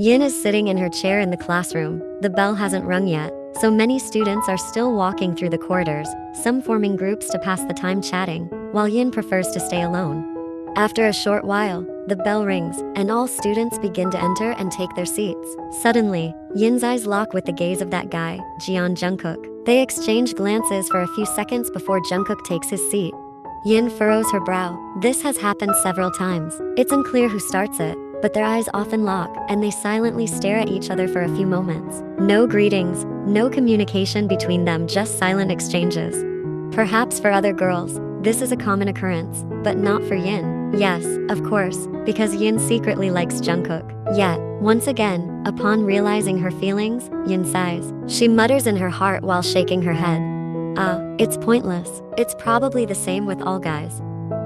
Yin is sitting in her chair in the classroom. The bell hasn't rung yet, so many students are still walking through the corridors, some forming groups to pass the time chatting, while Yin prefers to stay alone. After a short while, the bell rings, and all students begin to enter and take their seats. Suddenly, Yin's eyes lock with the gaze of that guy, Jungkook. They exchange glances for a few seconds before Jungkook takes his seat. Yin furrows her brow. This has happened several times. It's unclear who starts it, but their eyes often lock, and they silently stare at each other for a few moments. No greetings, no communication between them, just silent exchanges. Perhaps for other girls, this is a common occurrence, but not for Yin. Yes, of course, because Yin secretly likes Jungkook. Yet, once again, upon realizing her feelings, Yin sighs. She mutters in her heart while shaking her head. It's pointless. It's probably the same with all guys.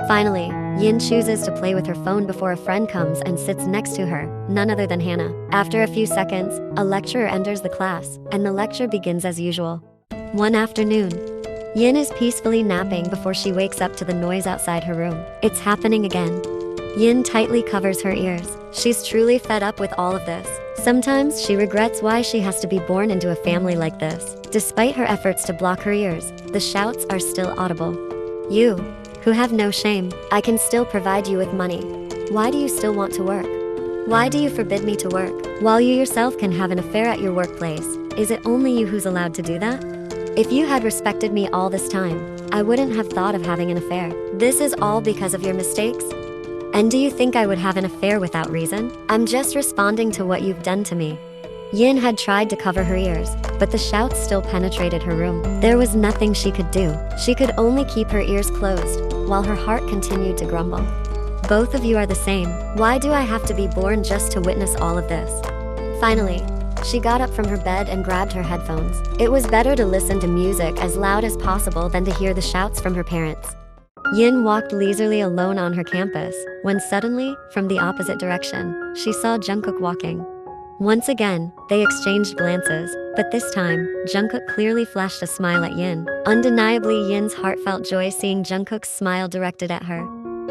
Finally, Yin chooses to play with her phone before a friend comes and sits next to her, none other than Hannah. After a few seconds, a lecturer enters the class, and the lecture begins as usual. One afternoon, Yin is peacefully napping before she wakes up to the noise outside her room. It's happening again. Yin tightly covers her ears. She's truly fed up with all of this. Sometimes she regrets why she has to be born into a family like this. Despite her efforts to block her ears, the shouts are still audible. You, who have no shame, I can still provide you with money. Why do you still want to work? Why do you forbid me to work? While you yourself can have an affair at your workplace, is it only you who's allowed to do that? If you had respected me all this time, I wouldn't have thought of having an affair. This is all because of your mistakes? And do you think I would have an affair without reason? I'm just responding to what you've done to me. Yin had tried to cover her ears, but the shouts still penetrated her room. There was nothing she could do. She could only keep her ears closed, while her heart continued to grumble. Both of you are the same. Why do I have to be born just to witness all of this? Finally, she got up from her bed and grabbed her headphones. It was better to listen to music as loud as possible than to hear the shouts from her parents. Yin walked leisurely alone on her campus, when suddenly, from the opposite direction, she saw Jungkook walking. Once again, they exchanged glances, but this time, Jungkook clearly flashed a smile at Yin. Undeniably, Yin's heart felt joy seeing Jungkook's smile directed at her.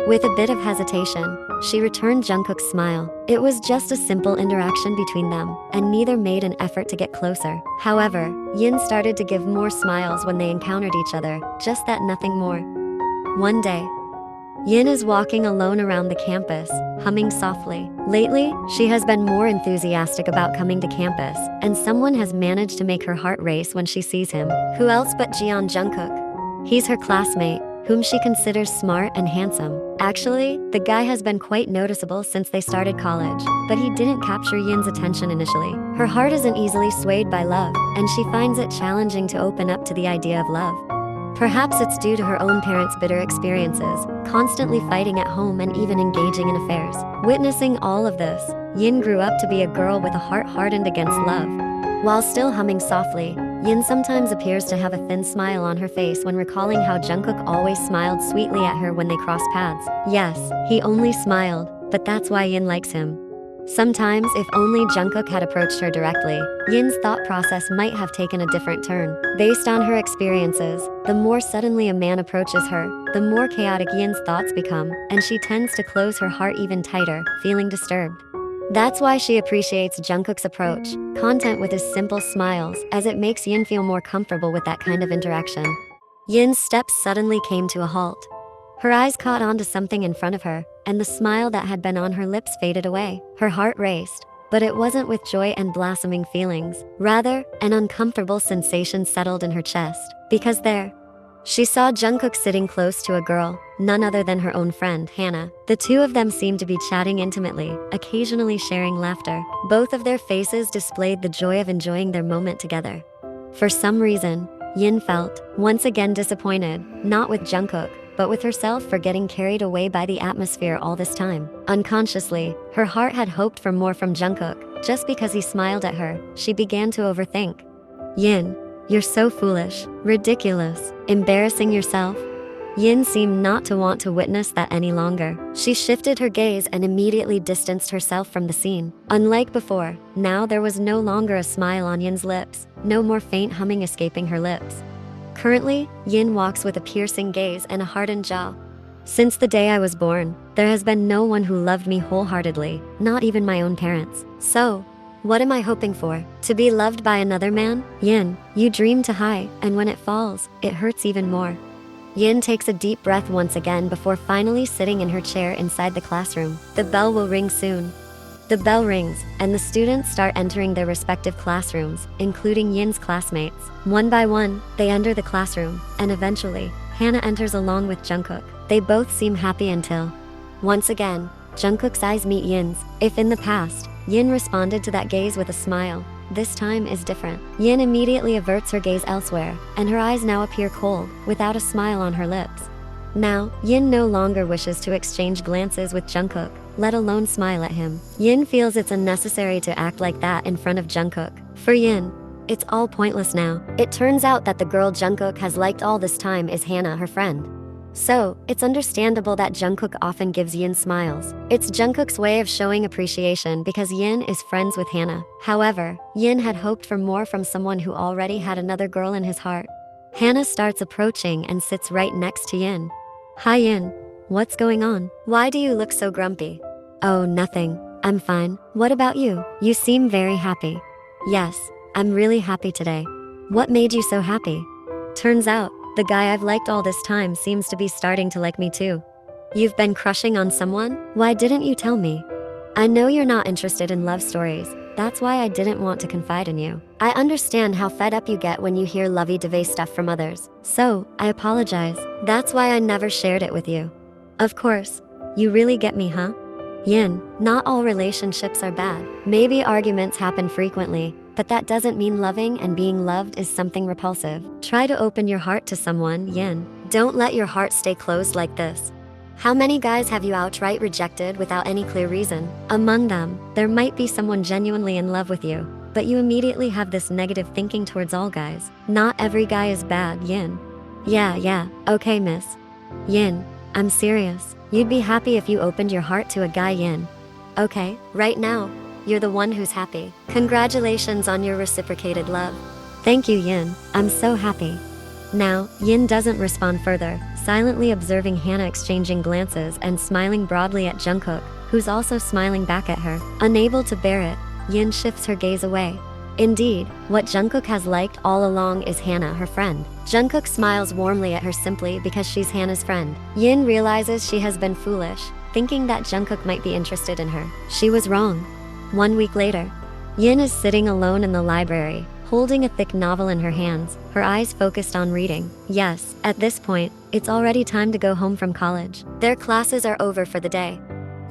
With a bit of hesitation, she returned Jungkook's smile. It was just a simple interaction between them, and neither made an effort to get closer. However, Yin started to give more smiles when they encountered each other, just that, nothing more. One day, Yin is walking alone around the campus, humming softly. Lately, she has been more enthusiastic about coming to campus, and someone has managed to make her heart race when she sees him. Who else but Jungkook? He's her classmate, whom she considers smart and handsome. Actually, the guy has been quite noticeable since they started college, but he didn't capture Yin's attention initially. Her heart isn't easily swayed by love, and she finds it challenging to open up to the idea of love. Perhaps it's due to her own parents' bitter experiences, constantly fighting at home and even engaging in affairs. Witnessing all of this, Yin grew up to be a girl with a heart hardened against love. While still humming softly, Yin sometimes appears to have a thin smile on her face when recalling how Jungkook always smiled sweetly at her when they crossed paths. Yes, he only smiled, but that's why Yin likes him. Sometimes, if only Jungkook had approached her directly, Yin's thought process might have taken a different turn. Based on her experiences, the more suddenly a man approaches her, the more chaotic Yin's thoughts become, and she tends to close her heart even tighter, feeling disturbed. That's why she appreciates Jungkook's approach, content with his simple smiles, as it makes Yin feel more comfortable with that kind of interaction. Yin's steps suddenly came to a halt. Her eyes caught onto something in front of her, and the smile that had been on her lips faded away. Her heart raced, but it wasn't with joy and blossoming feelings. Rather, an uncomfortable sensation settled in her chest, because there, she saw Jungkook sitting close to a girl, none other than her own friend, Hannah. The two of them seemed to be chatting intimately, occasionally sharing laughter. Both of their faces displayed the joy of enjoying their moment together. For some reason, Yin felt, once again, disappointed, not with Jungkook, but with herself for getting carried away by the atmosphere all this time. Unconsciously, her heart had hoped for more from Jungkook. Just because he smiled at her, she began to overthink. Yin, you're so foolish, ridiculous, embarrassing yourself. Yin seemed not to want to witness that any longer. She shifted her gaze and immediately distanced herself from the scene. Unlike before, now there was no longer a smile on Yin's lips, no more faint humming escaping her lips. Currently, Yin walks with a piercing gaze and a hardened jaw. Since the day I was born, there has been no one who loved me wholeheartedly, not even my own parents. So, What am I hoping for? To be loved by another man? Yin, you dream too high, and when it falls, it hurts even more. Yin takes a deep breath once again before finally sitting in her chair inside the classroom. The bell will ring soon. The bell rings, and the students start entering their respective classrooms, including Yin's classmates. One by one, they enter the classroom, and eventually, Hannah enters along with Jungkook. They both seem happy until, once again, Jungkook's eyes meet Yin's. If in the past, Yin responded to that gaze with a smile, this time is different. Yin immediately averts her gaze elsewhere, and her eyes now appear cold, without a smile on her lips. Now, Yin no longer wishes to exchange glances with Jungkook, let alone smile at him. Yin feels it's unnecessary to act like that in front of Jungkook. For Yin, it's all pointless now. It turns out that the girl Jungkook has liked all this time is Hannah, her friend. So, it's understandable that Jungkook often gives Yin smiles. It's Jungkook's way of showing appreciation because Yin is friends with Hannah. However, Yin had hoped for more from someone who already had another girl in his heart. Hannah starts approaching and sits right next to Yin. Hi Yin, what's going on? Why do you look so grumpy? Oh, nothing. I'm fine. What about you? You seem very happy. Yes, I'm really happy today. What made you so happy? Turns out, the guy I've liked all this time seems to be starting to like me too. You've been crushing on someone? Why didn't you tell me? I know you're not interested in love stories. That's why I didn't want to confide in you. I understand how fed up you get when you hear lovey-dovey stuff from others. So, I apologize. That's why I never shared it with you. Of course. You really get me, huh? Yin, not all relationships are bad. Maybe arguments happen frequently, but that doesn't mean loving and being loved is something repulsive. Try to open your heart to someone, Yin. Don't let your heart stay closed like this. How many guys have you outright rejected without any clear reason? Among them, there might be someone genuinely in love with you, but you immediately have this negative thinking towards all guys. Not every guy is bad, Yin. Yeah, okay miss. Yin, I'm serious. You'd be happy if you opened your heart to a guy, Yin. Okay, right now, you're the one who's happy. Congratulations on your reciprocated love. Thank you, Yin. I'm so happy. Now, Yin doesn't respond further, silently observing Hannah exchanging glances and smiling broadly at Jungkook, who's also smiling back at her. Unable to bear it, Yin shifts her gaze away. Indeed, what Jungkook has liked all along is Hannah, her friend. Jungkook smiles warmly at her simply because she's Hannah's friend. Yin realizes she has been foolish, thinking that Jungkook might be interested in her. She was wrong. 1 week later, Yin is sitting alone in the library, holding a thick novel in her hands, her eyes focused on reading. Yes, at this point, it's already time to go home from college. Their classes are over for the day.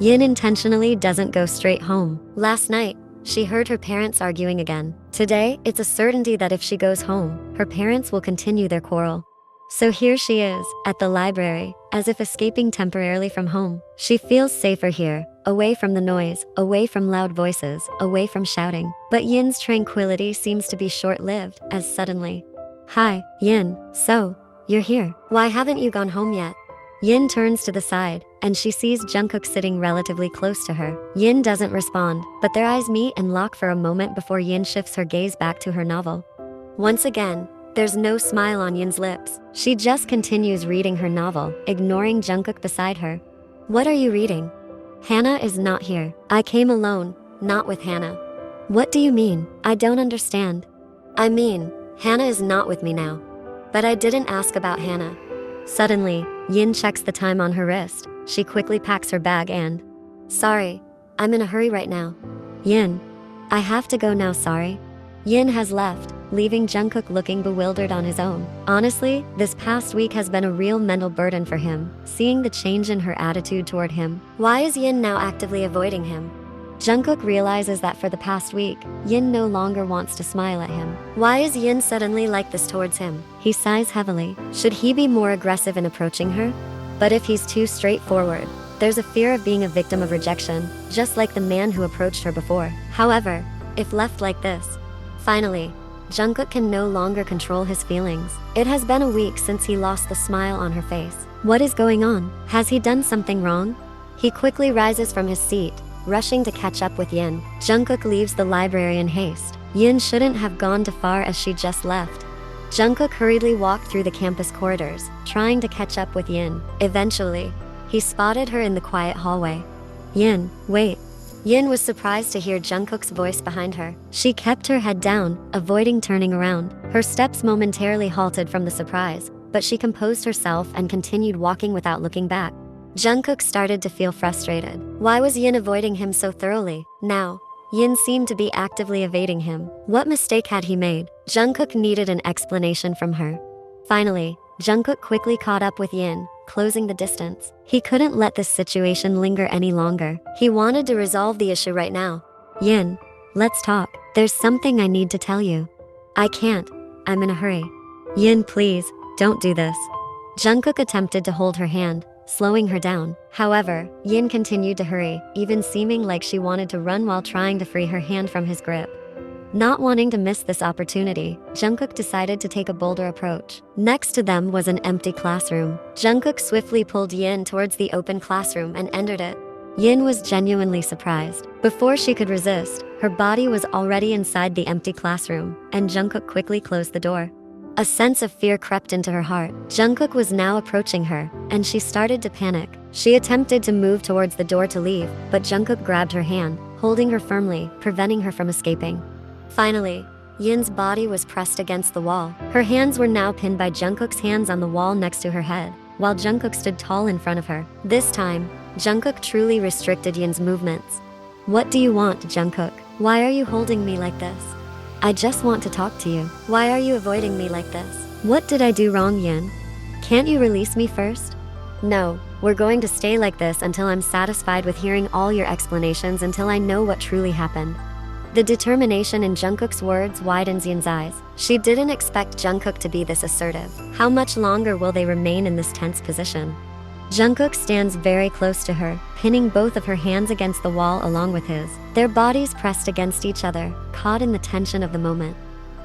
Yin intentionally doesn't go straight home. Last night, she heard her parents arguing again. Today, it's a certainty that if she goes home, her parents will continue their quarrel. So here she is, at the library, as if escaping temporarily from home. She feels safer here, away from the noise, away from loud voices, away from shouting. But Yin's tranquility seems to be short-lived, as suddenly. Hi, Yin, so, you're here. Why haven't you gone home yet? Yin turns to the side, and she sees Jungkook sitting relatively close to her. Yin doesn't respond, but their eyes meet and lock for a moment before Yin shifts her gaze back to her novel. Once again, there's no smile on Yin's lips. She just continues reading her novel, ignoring Jungkook beside her. What are you reading? Hannah is not here. I came alone, not with Hannah. What do you mean? I don't understand. I mean, Hannah is not with me now. But I didn't ask about Hannah. Suddenly, Yin checks the time on her wrist. She quickly packs her bag and... Sorry, I'm in a hurry right now. Yin, I have to go now, sorry. Yin has left, leaving Jungkook looking bewildered on his own. Honestly, this past week has been a real mental burden for him, seeing the change in her attitude toward him. Why is Yin now actively avoiding him? Jungkook realizes that for the past week, Yin no longer wants to smile at him. Why is Yin suddenly like this towards him? He sighs heavily. Should he be more aggressive in approaching her? But if he's too straightforward, there's a fear of being a victim of rejection, just like the man who approached her before. However, if left like this, finally, Jungkook can no longer control his feelings. It has been a week since he lost the smile on her face. What is going on? Has he done something wrong? He quickly rises from his seat, rushing to catch up with Yin. Jungkook leaves the library in haste. Yin shouldn't have gone too far as she just left. Jungkook hurriedly walked through the campus corridors, trying to catch up with Yin. Eventually, he spotted her in the quiet hallway. Yin, wait. Yin was surprised to hear Jungkook's voice behind her. She kept her head down, avoiding turning around. Her steps momentarily halted from the surprise, but she composed herself and continued walking without looking back. Jungkook started to feel frustrated. Why was Yin avoiding him so thoroughly? Now, Yin seemed to be actively evading him. What mistake had he made? Jungkook needed an explanation from her. Finally, Jungkook quickly caught up with Yin, closing the distance. He couldn't let this situation linger any longer. He wanted to resolve the issue right now. Yin, let's talk. There's something I need to tell you. I can't. I'm in a hurry. Yin, please, don't do this. Jungkook attempted to hold her hand, slowing her down. However, Yin continued to hurry, even seeming like she wanted to run while trying to free her hand from his grip. Not wanting to miss this opportunity, Jungkook decided to take a bolder approach. Next to them was an empty classroom. Jungkook swiftly pulled Yin towards the open classroom and entered it. Yin was genuinely surprised. Before she could resist, her body was already inside the empty classroom, and Jungkook quickly closed the door. A sense of fear crept into her heart. Jungkook was now approaching her, and she started to panic. She attempted to move towards the door to leave, but Jungkook grabbed her hand, holding her firmly, preventing her from escaping. Finally, Yin's body was pressed against the wall. Her hands were now pinned by Jungkook's hands on the wall next to her head, while Jungkook stood tall in front of her. This time, Jungkook truly restricted Yin's movements. What do you want, Jungkook? Why are you holding me like this? I just want to talk to you. Why are you avoiding me like this? What did I do wrong, Yin? Can't you release me first? No, we're going to stay like this until I'm satisfied with hearing all your explanations, until I know what truly happened. The determination in Jungkook's words widens Yin's eyes. She didn't expect Jungkook to be this assertive. How much longer will they remain in this tense position? Jungkook stands very close to her, pinning both of her hands against the wall along with his. Their bodies pressed against each other, caught in the tension of the moment.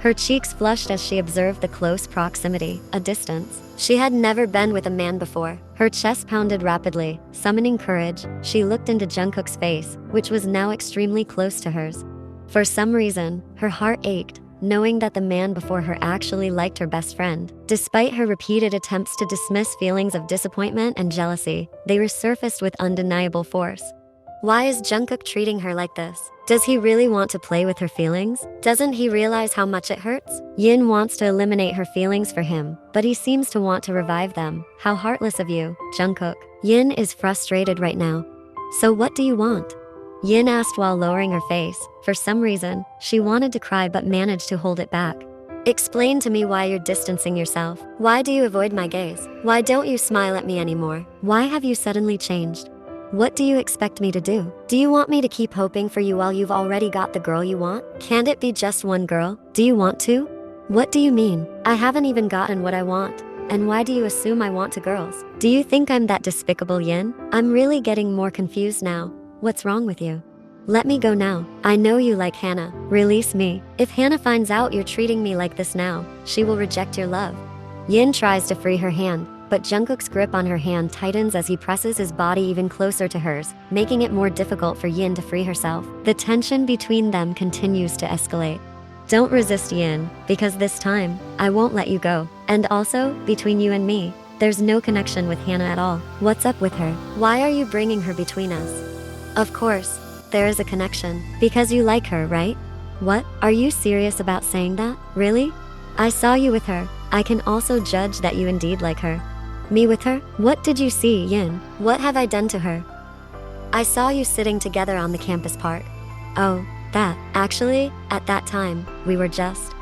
Her cheeks flushed as she observed the close proximity, a distance. She had never been with a man before. Her chest pounded rapidly, summoning courage. She looked into Jungkook's face, which was now extremely close to hers. For some reason, her heart ached, knowing that the man before her actually liked her best friend. Despite her repeated attempts to dismiss feelings of disappointment and jealousy, they resurfaced with undeniable force. Why is Jungkook treating her like this? Does he really want to play with her feelings? Doesn't he realize how much it hurts? Yin wants to eliminate her feelings for him, but he seems to want to revive them. How heartless of you, Jungkook. Yin is frustrated right now. So what do you want? Yin asked while lowering her face. For some reason, she wanted to cry but managed to hold it back. Explain to me why you're distancing yourself. Why do you avoid my gaze? Why don't you smile at me anymore? Why have you suddenly changed? What do you expect me to do? Do you want me to keep hoping for you while you've already got the girl you want? Can't it be just one girl? Do you want to? What do you mean? I haven't even gotten what I want. And why do you assume I want 2 girls? Do you think I'm that despicable, Yin? I'm really getting more confused now. What's wrong with you? Let me go now. I know you like Hannah. Release me. If Hannah finds out you're treating me like this now, she will reject your love. Yin tries to free her hand, but Jungkook's grip on her hand tightens as he presses his body even closer to hers, making it more difficult for Yin to free herself. The tension between them continues to escalate. Don't resist, Yin, because this time, I won't let you go. And also, between you and me, there's no connection with Hannah at all. What's up with her? Why are you bringing her between us? Of course, there is a connection. Because you like her, right? What? Are you serious about saying that? Really? I saw you with her. I can also judge that you indeed like her. Me with her? What did you see, Yin? What have I done to her? I saw you sitting together on the campus park. Oh, that. Actually, at that time, we were just...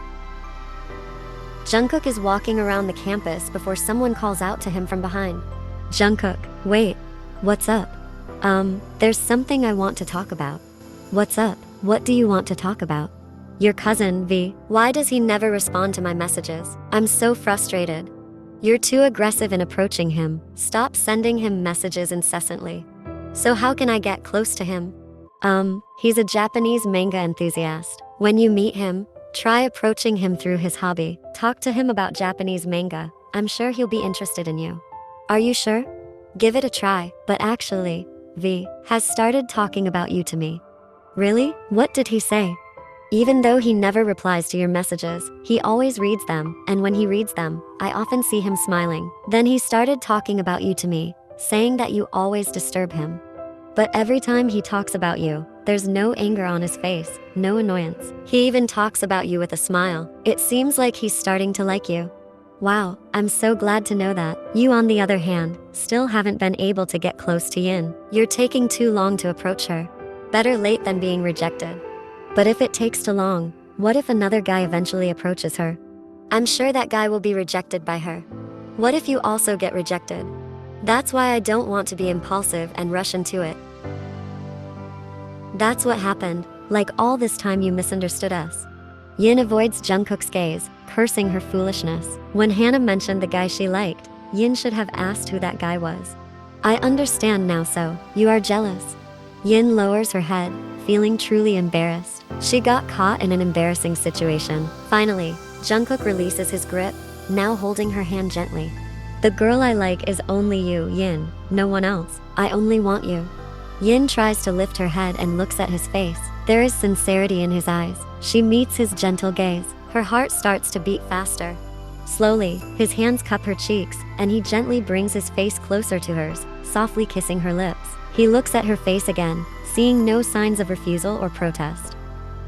Jungkook is walking around the campus before someone calls out to him from behind. Jungkook, wait. What's up? There's something I want to talk about. What's up? What do you want to talk about? Your cousin, V. Why does he never respond to my messages? I'm so frustrated. You're too aggressive in approaching him. Stop sending him messages incessantly. So how can I get close to him? He's a Japanese manga enthusiast. When you meet him, try approaching him through his hobby. Talk to him about Japanese manga. I'm sure he'll be interested in you. Are you sure? Give it a try. But actually, V has started talking about you to me. Really? What did he say? Even though he never replies to your messages, he always reads them, and when he reads them, I often see him smiling. Then he started talking about you to me, saying that you always disturb him. But every time he talks about you, There's no anger on his face, no annoyance. He even talks about you with a smile. It seems like he's starting to like you. Wow, I'm so glad to know that. You, on the other hand, still haven't been able to get close to Yin. You're taking too long to approach her. Better late than being rejected. But if it takes too long, what if another guy eventually approaches her? I'm sure that guy will be rejected by her. What if you also get rejected? That's why I don't want to be impulsive and rush into it. That's what happened, like all this time you misunderstood us. Yin avoids Jungkook's gaze, cursing her foolishness. When Hannah mentioned the guy she liked, Yin should have asked who that guy was. I understand now, so you are jealous. Yin lowers her head, feeling truly embarrassed. She got caught in an embarrassing situation. Finally, Jungkook releases his grip, now holding her hand gently. The girl I like is only you, Yin, no one else. I only want you. Yin tries to lift her head and looks at his face. There is sincerity in his eyes. She meets his gentle gaze. Her heart starts to beat faster. Slowly, his hands cup her cheeks, and he gently brings his face closer to hers, softly kissing her lips. He looks at her face again, seeing no signs of refusal or protest.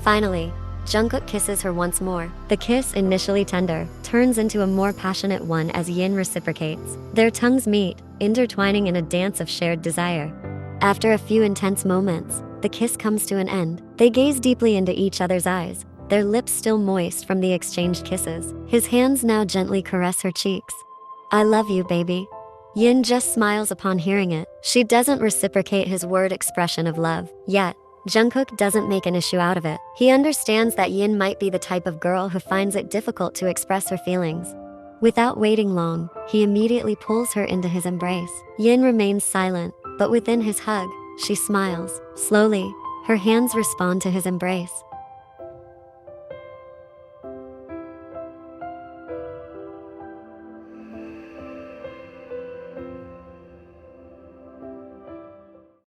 Finally, Jungkook kisses her once more. The kiss, initially tender, turns into a more passionate one as Yin reciprocates. Their tongues meet, intertwining in a dance of shared desire. After a few intense moments, the kiss comes to an end. They gaze deeply into each other's eyes, their lips still moist from the exchanged kisses. His hands now gently caress her cheeks. I love you, baby. Yin just smiles upon hearing it. She doesn't reciprocate his word expression of love. Yet, Jungkook doesn't make an issue out of it. He understands that Yin might be the type of girl who finds it difficult to express her feelings. Without waiting long, he immediately pulls her into his embrace. Yin remains silent, but within his hug, she smiles. Slowly, her hands respond to his embrace.